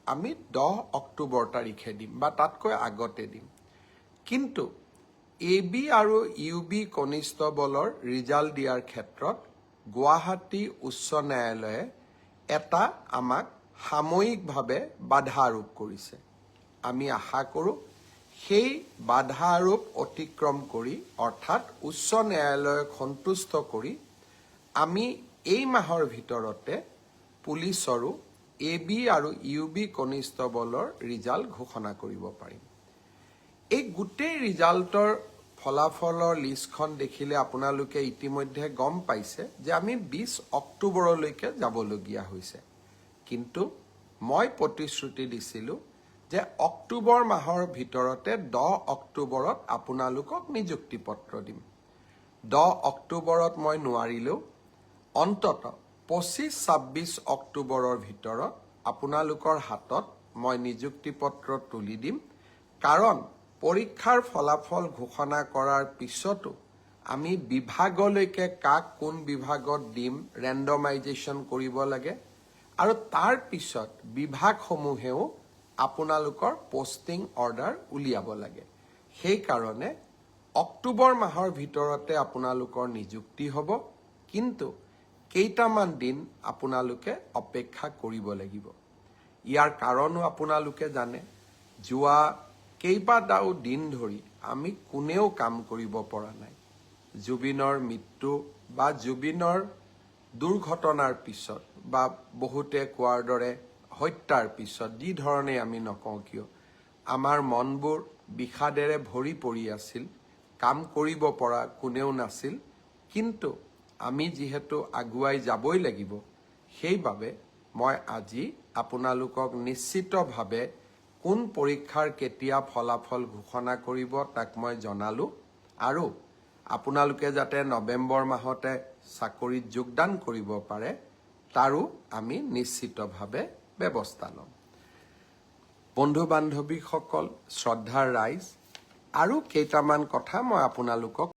আমি 10 অক্টোবৰ তাৰিখে দিম বা তাতকৈ আগতে দিম। কিন্তু AB আৰু UB কনিষ্টবলৰ ৰিজাল্ট দিয়াৰ ক্ষেত্ৰত গুৱাহাটী উচ্চ ন্যায়ালয়ে এটা আমাক সাময়িকভাৱে বাধা আৰোপ কৰিছে। আমি আশা কৰোঁ সেই বাধা আৰোপ অতিক্ৰম কৰি অৰ্থাৎ উচ্চ ন্যায়ালয়ক সন্তুষ্ট কৰি আমি এই মাহৰ ভিতৰতে পুলিচৰো AB আৰু UB কনিষ্টবলৰ ৰিজাল্ট ঘোষণা কৰিব পাৰিম। এই গোটেই ৰিজাল্টৰ ফলাফলৰ লিষ্টখন দেখিলে আপোনালোকে ইতিমধ্যে গম পাইছে যে আমি 20 অক্টোবৰলৈকে যাবলগীয়া হৈছে। কিন্তু মই প্ৰতিশ্ৰুতি দিছিলোঁ যে অক্টোবৰ মাহৰ ভিতৰতে 10 অক্টোবৰত আপোনালোকক নিযুক্তি পত্ৰ দিম। 10 অক্টোবৰত মই নোৱাৰিলেও অন্তত 25-26 অক্টোবৰৰ ভিতৰত আপোনালোকৰ হাতত মই নিযুক্তি পত্ৰ তুলি দিম। কাৰণ পৰীক্ষাৰ ফলাফল ঘোষণা কৰাৰ পিছতো আমি বিভাগলৈকে কাক কোন বিভাগত দিম ৰেণ্ডমাইজেশ্যন কৰিব লাগে আৰু তাৰ পিছত বিভাগসমূহেও আপোনালোকৰ পোষ্টিং অৰ্ডাৰ উলিয়াব লাগে। সেইকাৰণে অক্টোবৰ মাহৰ ভিতৰতে আপোনালোকৰ নিযুক্তি হ'ব, কিন্তু কেইটামান দিন আপোনালোকে অপেক্ষা কৰিব লাগিব। ইয়াৰ কাৰণো আপোনালোকে জানে, যোৱা কেইবাটাও দিন ধৰি আমি কোনেও কাম কৰিব পৰা নাই। জুবিনৰ মৃত্যু বা জুবিনৰ দুৰ্ঘটনাৰ পিছত বা বহুতে কোৱাৰ দৰে হত্যাৰ পিছত যি ধৰণে আমি নকওঁ কিয় আমাৰ মনবোৰ বিষাদেৰে ভৰি পৰি আছিল, কাম কৰিব পৰা কোনেও নাছিল। কিন্তু আমি যিহেতু আগুৱাই যাবই লাগিব, সেইবাবে মই আজি আপোনালোকক নিশ্চিতভাৱে কোন পৰীক্ষাৰ কেতিয়া ফলাফল ঘোষণা কৰিব তাক মই জনালোঁ আৰু আপোনালোকে যাতে নৱেম্বৰ মাহতে চাকৰিত যোগদান কৰিব পাৰে তাৰো আমি নিশ্চিতভাৱে ব্যৱস্থা ল'ম। বন্ধু বান্ধৱীসকল, শ্ৰদ্ধাৰ ৰাইজ, আৰু কেইটামান কথা মই আপোনালোকক